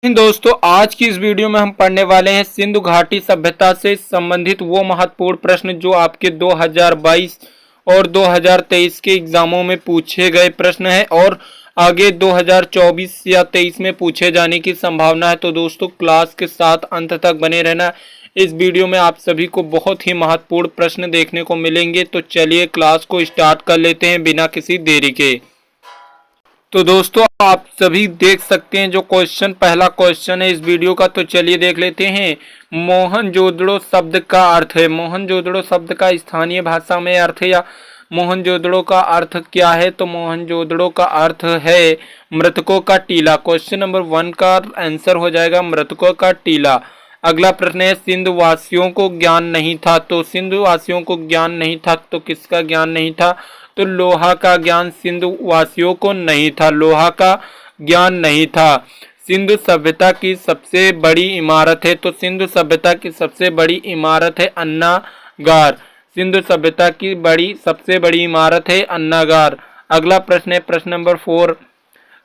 दोस्तों, आज की इस वीडियो में हम पढ़ने वाले हैं सिंधु घाटी सभ्यता से संबंधित वो महत्वपूर्ण प्रश्न जो आपके 2022 और 2023 के एग्जामों में पूछे गए प्रश्न हैं और आगे 2024 या 23 में पूछे जाने की संभावना है। तो दोस्तों, क्लास के साथ अंत तक बने रहना। इस वीडियो में आप सभी को बहुत ही महत्वपूर्ण प्रश्न देखने को मिलेंगे। तो चलिए क्लास को स्टार्ट कर लेते हैं बिना किसी देरी के। तो दोस्तों, आप सभी देख सकते हैं जो पहला क्वेश्चन है इस वीडियो का। तो चलिए देख लेते हैं। मोहनजोदड़ो शब्द का अर्थ है। मोहनजोदड़ो शब्द का स्थानीय भाषा में अर्थ है या मोहनजोदड़ो का अर्थ क्या है? तो मोहनजोदड़ो का अर्थ है मृतकों का टीला। क्वेश्चन नंबर 1 का आंसर हो जाएगा मृतकों का टीला। अगला प्रश्न है सिंधु वासियों को ज्ञान नहीं था। तो सिंधु वासियों को ज्ञान नहीं था तो किसका ज्ञान नहीं था? तो लोहा का ज्ञान सिंधु वासियों को नहीं था। लोहा का ज्ञान नहीं था। सिंधु सभ्यता की सबसे बड़ी इमारत है। तो सिंधु सभ्यता की सबसे बड़ी इमारत है अन्नागार। सिंधु सभ्यता की सबसे बड़ी इमारत है अन्नागार। अगला प्रश्न है प्रश्न नंबर 4।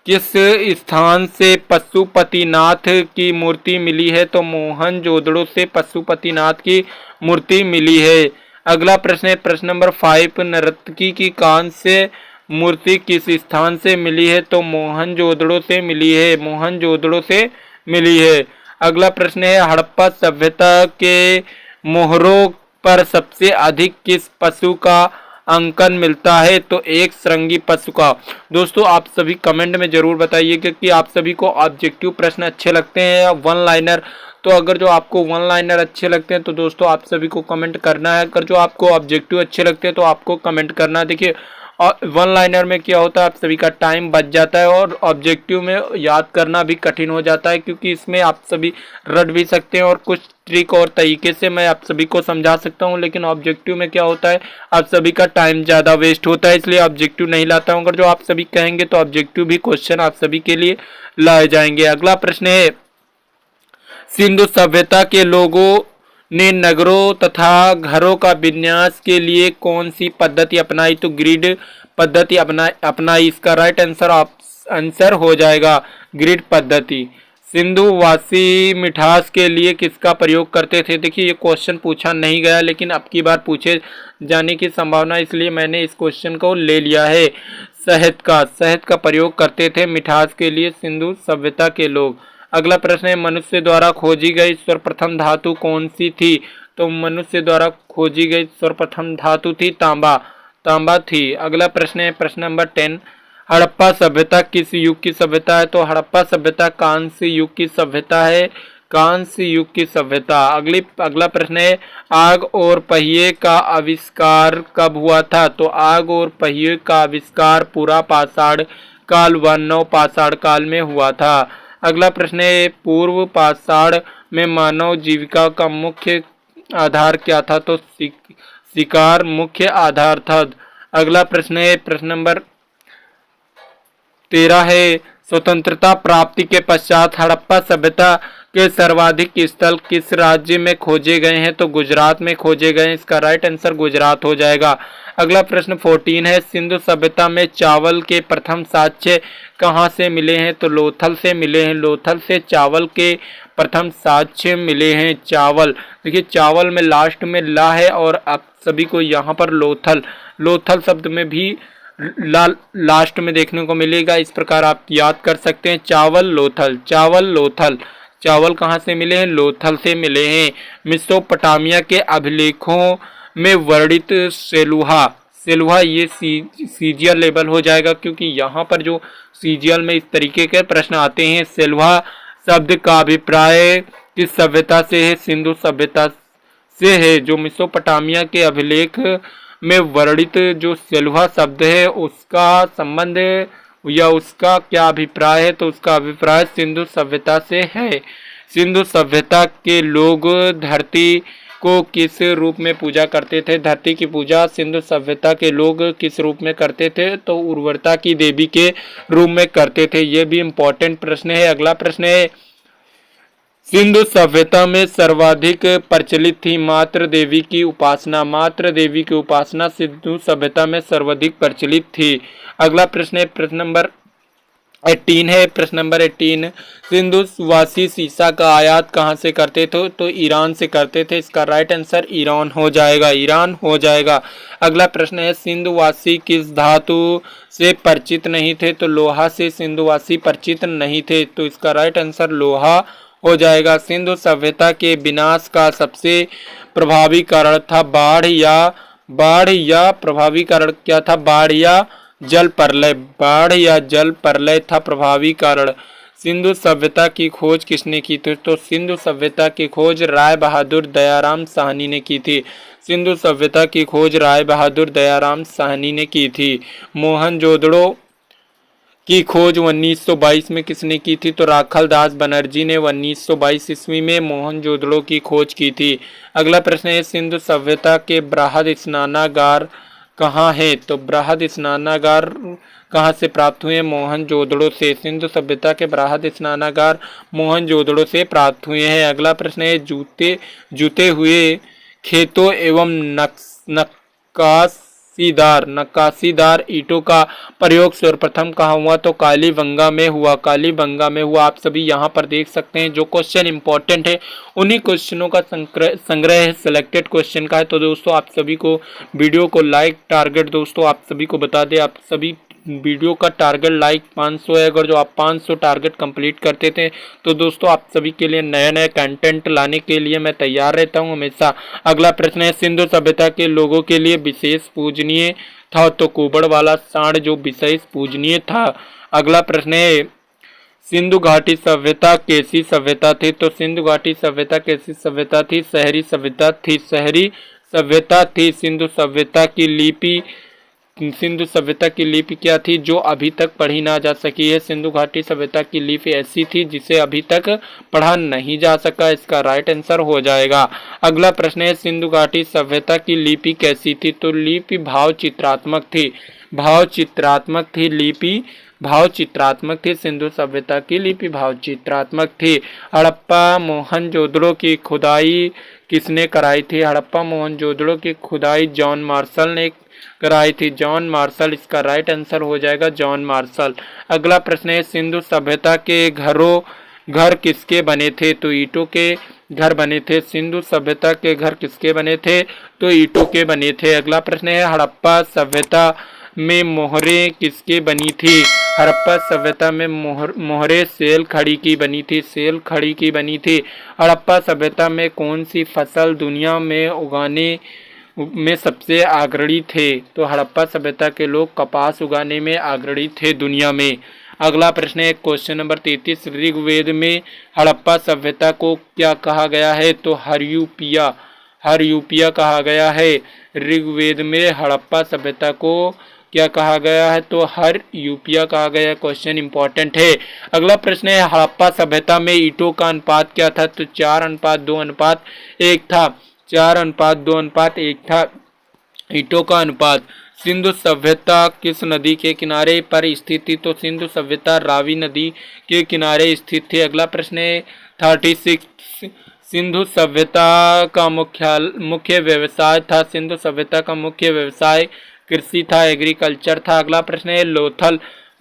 किस स्थान से पशुपतिनाथ की मूर्ति मिली है? तो मोहनजोदड़ो से पशुपतिनाथ की मूर्ति मिली है। अगला प्रश्न है प्रश्न नंबर 5। नर्तकी की कांस्य से मूर्ति किस स्थान से मिली है? तो मोहनजोदड़ो से मिली है। मोहनजोदड़ो से मिली है। अगला प्रश्न है हड़प्पा सभ्यता के मोहरों पर सबसे अधिक किस पशु का अंकन मिलता है? तो एक श्रृंगी पशु का। दोस्तों, आप सभी कमेंट में जरूर बताइएगा कि आप सभी को ऑब्जेक्टिव प्रश्न अच्छे लगते हैं या वन लाइनर। तो अगर जो आपको वन लाइनर अच्छे लगते हैं तो दोस्तों आप सभी को कमेंट करना है। अगर जो आपको ऑब्जेक्टिव अच्छे लगते हैं तो आपको कमेंट करना है। देखिए, और वन लाइनर में क्या होता है, आप सभी का टाइम बच जाता है और ऑब्जेक्टिव में याद करना भी कठिन हो जाता है, क्योंकि इसमें आप सभी रट भी सकते हैं और कुछ ट्रिक और तरीके से मैं आप सभी को समझा सकता हूं। लेकिन ऑब्जेक्टिव में क्या होता है, आप सभी का टाइम ज़्यादा वेस्ट होता है, इसलिए ऑब्जेक्टिव नहीं लाता हूं। अगर जो आप सभी कहेंगे तो ऑब्जेक्टिव भी क्वेश्चन आप सभी के लिए लाए जाएंगे। अगला प्रश्न है सिंधु सभ्यता के लोगों ने नगरों तथा घरों का विन्यास के लिए कौन सी पद्धति अपनाई? तो ग्रिड पद्धति अपनाई। इसका राइट आंसर हो जाएगा ग्रिड पद्धति। सिंधु वासी मिठास के लिए किसका प्रयोग करते थे? देखिए, ये क्वेश्चन पूछा नहीं गया लेकिन अब की बार पूछे जाने की संभावना, इसलिए मैंने इस क्वेश्चन को ले लिया है। शहद का प्रयोग करते थे मिठास के लिए सिंधु सभ्यता के लोग। अगला प्रश्न है मनुष्य द्वारा खोजी गई सर्वप्रथम धातु कौन सी थी? तो मनुष्य द्वारा खोजी गई सर्वप्रथम धातु थी तांबा थी। अगला प्रश्न है प्रश्न नंबर 10। हड़प्पा सभ्यता किस युग की सभ्यता है? तो हड़प्पा सभ्यता कांस्य युग की सभ्यता है। कांस्य युग की सभ्यता। अगला प्रश्न है आग और पहिए का आविष्कार कब हुआ था? तो आग और पहिए का आविष्कार पूरा पाषाण काल व नव पाषाण काल में हुआ था। अगला प्रश्न है पूर्व पाषाण में मानव जीविका का मुख्य आधार क्या था? तो शिकार मुख्य आधार था। अगला प्रश्न है प्रश्न नंबर 13 है स्वतंत्रता प्राप्ति के पश्चात हड़प्पा सभ्यता के सर्वाधिक स्थल किस राज्य में खोजे गए हैं? तो गुजरात में खोजे गए हैं। इसका राइट आंसर गुजरात हो जाएगा। अगला प्रश्न 14 है सिंधु सभ्यता में चावल के प्रथम साक्ष्य कहाँ से मिले हैं? तो लोथल से मिले हैं। लोथल से चावल के प्रथम साक्ष्य मिले हैं। चावल, देखिए चावल में लास्ट में ला है और आप सभी को यहाँ पर लोथल शब्द में भी लास्ट में देखने को मिलेगा। इस प्रकार आप याद कर सकते हैं चावल लोथल। चावल कहाँ से मिले हैं? लोथल से मिले हैं। मेसोपोटामिया के अभिलेखों में वर्णित सेलुहा ये सीजियल लेवल हो जाएगा, क्योंकि यहाँ पर जो सीजियल में इस तरीके के प्रश्न आते हैं। सेलुहा शब्द का अभिप्राय किस सभ्यता से है? सिंधु सभ्यता से है। जो मेसोपोटामिया के अभिलेख में वर्णित जो सेलुहा शब्द है उसका संबंध या उसका क्या अभिप्राय है? तो उसका अभिप्राय सिंधु सभ्यता से है। सिंधु सभ्यता के लोग धरती को किस रूप में पूजा करते थे? धरती की पूजा सिंधु सभ्यता के लोग किस रूप में करते थे? तो उर्वरता की देवी के रूप में करते थे। यह भी इम्पोर्टेंट प्रश्न है। अगला प्रश्न है सिंधु सभ्यता में सर्वाधिक प्रचलित थी मातृ देवी की उपासना। मातृ देवी की उपासना सिंधु सभ्यता में सर्वाधिक प्रचलित थी। अगला प्रश्न है प्रश्न नंबर 18 है। प्रश्न नंबर 18, सिंधुवासी सीसा का आयात कहाँ से करते थे? तो ईरान से करते थे। इसका राइट आंसर ईरान हो जाएगा, ईरान हो जाएगा। अगला प्रश्न है, सिंधुवासी किस धातु से परिचित नहीं थे? तो लोहा से सिंधुवासी परिचित नहीं थे, तो इसका राइट आंसर लोहा हो जाएगा। सिंधु सभ्यता के विनाश का सबसे प्रभावी कारण था बाढ़ या प्रभावी कारण क्या था? बाढ़ या जल प्रलय। बाढ़ या जल प्रलय था प्रभावी कारण। सिंधु सभ्यता की खोज किसने की थी? तो सिंधु सभ्यता की खोज राय बहादुर दयाराम साहनी ने की थी। सिंधु सभ्यता की खोज राय बहादुर दयाराम साहनी ने की थी। मोहनजोदड़ो की खोज 1922 में किसने की थी? तो राखल दास बनर्जी ने 1922 ईस्वी में मोहनजोदड़ो की खोज की थी। अगला प्रश्न है, सिंधु सभ्यता के बृहद स्नानागार कहाँ है? तो बृहद स्नानागार कहाँ से प्राप्त हुए? मोहनजोदड़ो से। सिंधु सभ्यता के बृहद स्नानागार मोहनजोदड़ो से प्राप्त हुए हैं। अगला प्रश्न है, जूते हुए खेतों एवं नक्काशीदार ईंटों का प्रयोग सर्वप्रथम कहाँ हुआ? तो कालीबंगा में हुआ। कालीबंगा में हुआ। आप सभी यहाँ पर देख सकते हैं, जो क्वेश्चन इंपॉर्टेंट है उन्हीं क्वेश्चनों का संग्रह है, सिलेक्टेड क्वेश्चन का है। तो दोस्तों आप सभी को वीडियो को लाइक टारगेट, दोस्तों आप सभी को बता दें, आप सभी वीडियो का टारगेट लाइक 500 है। अगर जो आप 500 टारगेट कंप्लीट करते थे तो दोस्तों आप सभी के लिए नए नए कंटेंट लाने के लिए मैं तैयार रहता हूं हमेशा। अगला प्रश्न है, सिंधु सभ्यता के लोगों के लिए विशेष पूजनीय था? तो कुबड़ वाला सांड जो विशेष पूजनीय था। अगला प्रश्न है, सिंधु घाटी सभ्यता कैसी सभ्यता थी? तो सिंधु घाटी सभ्यता कैसी सभ्यता थी? शहरी सभ्यता थी। शहरी सभ्यता थी। सिंधु सभ्यता की लिपि क्या थी? जो अभी तक पढ़ी ना जा सकी है। सिंधु घाटी सभ्यता की लिपि ऐसी थी जिसे अभी तक पढ़ा नहीं जा सका। इसका राइट आंसर हो जाएगा। अगला प्रश्न है, सिंधु घाटी सभ्यता की लिपि कैसी थी? तो लिपि भाव चित्रात्मक थी। भाव चित्रात्मक थी लिपि, भाव चित्रात्मक थी। सिंधु सभ्यता की लिपि भाव चित्रात्मक थी। हड़प्पा मोहनजोदड़ो की खुदाई किसने कराई थी? हड़प्पा मोहनजोदड़ो की खुदाई जॉन मार्शल ने कराई थी। जॉन मार्शल, इसका राइट आंसर हो जाएगा जॉन मार्शल। अगला प्रश्न है, सिंधु सभ्यता के घर किसके बने थे? तो ईंटों के घर बने थे। सिंधु सभ्यता के घर किसके बने थे? तो ईंटों के बने थे। अगला प्रश्न है, हड़प्पा सभ्यता में मोहरें किसके बनी थी? हड़प्पा सभ्यता में मोहरें सेल खड़ी की बनी थी। सेल खड़ी की बनी थी। हड़प्पा सभ्यता में कौन सी फसल दुनिया में उगाने में सबसे अग्रणी थे? तो हड़प्पा सभ्यता के लोग कपास उगाने में अग्रणी थे दुनिया में। अगला प्रश्न है, क्वेश्चन नंबर 33, ऋग्वेद में हड़प्पा सभ्यता को क्या कहा गया है? तो हरयूपिया कहा गया है। ऋग्वेद में हड़प्पा सभ्यता को क्या कहा गया है? तो हरयूपिया कहा गया। क्वेश्चन इंपॉर्टेंट है। अगला प्रश्न है, हड़प्पा सभ्यता में ईंटों का अनुपात क्या था? तो 4:2:1 था। 4:2:1 था ईंटों का अनुपात। सिंधु सभ्यता किस नदी के किनारे पर स्थित थी? तो सिंधु सभ्यता रावी नदी के किनारे स्थित थी। अगला प्रश्न है 36, सिंधु सभ्यता का मुख्य व्यवसाय था। सिंधु सभ्यता का मुख्य व्यवसाय कृषि था, एग्रीकल्चर था। अगला प्रश्न है,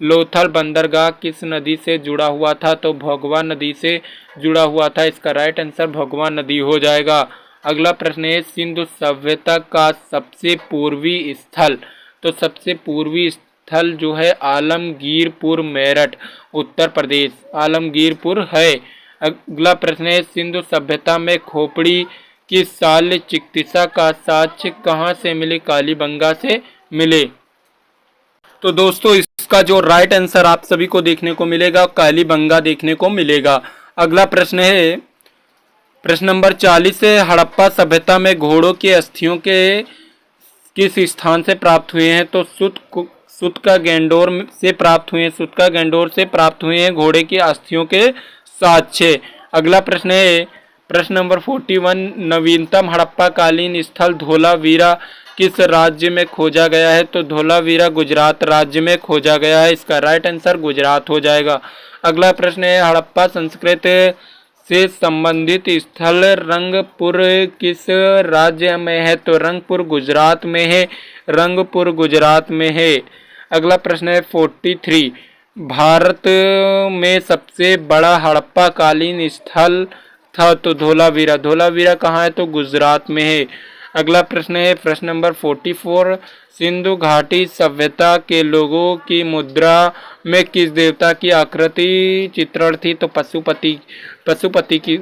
लोथल बंदरगाह किस नदी से जुड़ा हुआ था? तो भोगवा नदी से जुड़ा हुआ था। इसका राइट आंसर भोगवा नदी हो जाएगा। अगला प्रश्न है, सिंधु सभ्यता का सबसे पूर्वी स्थल? तो सबसे पूर्वी स्थल जो है आलमगीरपुर, मेरठ, उत्तर प्रदेश, आलमगीरपुर है। अगला प्रश्न है, सिंधु सभ्यता में खोपड़ी की शल्य चिकित्सा का साक्ष्य कहाँ से मिले? कालीबंगा से मिले। तो दोस्तों इसका जो राइट आंसर आप सभी को देखने को मिलेगा कालीबंगा देखने को मिलेगा। अगला प्रश्न है, प्रश्न नंबर 40 है, हड़प्पा सभ्यता में घोड़ों के अस्थियों के किस स्थान से प्राप्त हुए हैं? तो सुतका गैंडोर से प्राप्त हुए हैं। सुतका गैंडोर से प्राप्त हुए हैं घोड़े की अस्थियों के साक्ष्य। अगला प्रश्न है, प्रश्न नंबर 41, नवीनतम हड़प्पा कालीन स्थल धोलावीरा किस राज्य में खोजा गया है? तो धोलावीरा गुजरात राज्य में खोजा गया है। इसका राइट आंसर गुजरात हो जाएगा। अगला प्रश्न है, हड़प्पा संस्कृति से संबंधित स्थल रंगपुर किस राज्य में है? तो रंगपुर गुजरात में है। रंगपुर गुजरात में है। अगला प्रश्न है 43, भारत में सबसे बड़ा हड़प्पा कालीन स्थल था तो धोलावीरा। धोलावीरा कहाँ है? तो गुजरात में है। अगला प्रश्न है प्रश्न नंबर 44। सिंधु घाटी सभ्यता के लोगों की मुद्रा में किस देवता की आकृति चित्रण थी? तो पशुपति की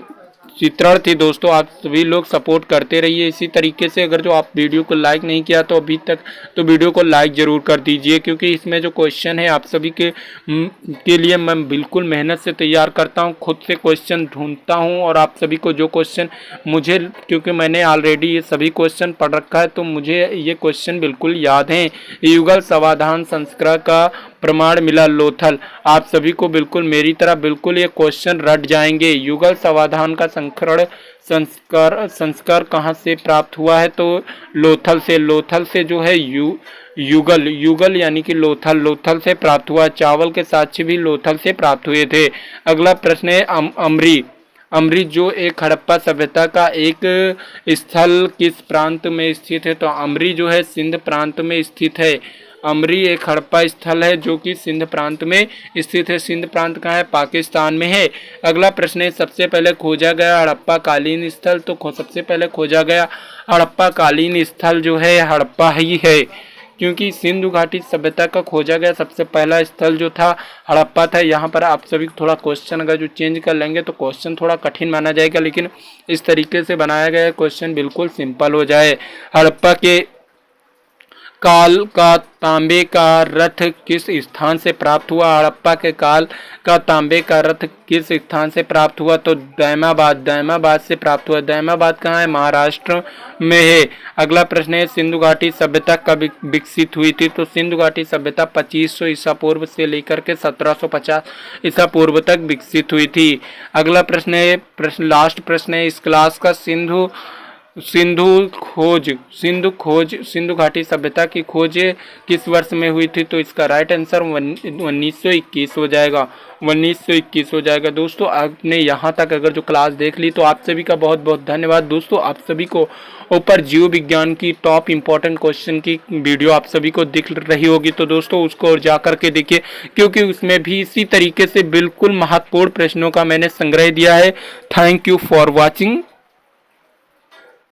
चित्रण थी। दोस्तों आप सभी लोग सपोर्ट करते रहिए इसी तरीके से। अगर जो आप वीडियो को लाइक नहीं किया तो अभी तक तो वीडियो को लाइक जरूर कर दीजिए, क्योंकि इसमें जो क्वेश्चन है आप सभी के लिए मैं बिल्कुल मेहनत से तैयार करता हूं, खुद से क्वेश्चन ढूंढता हूं और आप सभी को जो क्वेश्चन मुझे, क्योंकि मैंने ऑलरेडी ये सभी क्वेश्चन पढ़ रखा है तो मुझे ये क्वेश्चन बिल्कुल याद हैं। युगल समाधान संस्कृत का प्रमाण मिला लोथल। आप सभी को बिल्कुल मेरी तरह बिल्कुल ये क्वेश्चन रट जाएंगे। युगल समाधान का संस्कार कहाँ से प्राप्त हुआ है? तो लोथल से। लोथल से जो है युगल यानी कि लोथल से प्राप्त हुआ। चावल के साक्ष्य भी लोथल से प्राप्त हुए थे। अगला प्रश्न है अमरी जो एक हड़प्पा सभ्यता का एक स्थल किस प्रांत में स्थित है? तो अमरी जो है सिंध प्रांत में स्थित है। अमरी एक हड़प्पा स्थल है जो कि सिंध प्रांत में स्थित है। सिंध प्रांत कहाँ है? पाकिस्तान में है। अगला प्रश्न है सबसे पहले खोजा गया हड़प्पा कालीन स्थल। तो सबसे पहले खोजा गया हड़प्पा कालीन स्थल जो है हड़प्पा ही है, क्योंकि सिंधु घाटी सभ्यता का खोजा गया सबसे पहला स्थल जो था हड़प्पा था। यहाँ पर आप सभी थोड़ा क्वेश्चन अगर जो चेंज कर लेंगे तो क्वेश्चन थोड़ा कठिन माना जाएगा, लेकिन इस तरीके से बनाया गया क्वेश्चन बिल्कुल सिंपल हो जाए। हड़प्पा के काल का तांबे का रथ किस स्थान से प्राप्त हुआ? हड़प्पा के काल का तांबे का रथ किस स्थान से प्राप्त हुआ? तो दैमाबाद से प्राप्त हुआ। दैमाबाद कहाँ है? महाराष्ट्र में है। अगला प्रश्न है सिंधु घाटी सभ्यता कब विकसित हुई थी? तो सिंधु घाटी सभ्यता 2500 ईसा पूर्व से लेकर के 1750 ईसा पूर्व तक विकसित हुई थी। अगला प्रश्न है लास्ट प्रश्न है इस क्लास का। सिंधु घाटी सभ्यता की खोज किस वर्ष में हुई थी? तो इसका राइट आंसर 1921 हो जाएगा। 1921 हो जाएगा। दोस्तों आपने यहाँ तक अगर जो क्लास देख ली तो आप सभी का बहुत बहुत धन्यवाद। दोस्तों आप सभी को ऊपर जीव विज्ञान की टॉप इंपॉर्टेंट क्वेश्चन की वीडियो आप सभी को दिख रही होगी, तो दोस्तों उसको और जा करके देखिए, क्योंकि उसमें भी इसी तरीके से बिल्कुल महत्वपूर्ण प्रश्नों का मैंने संग्रह दिया है। Thank you for watching.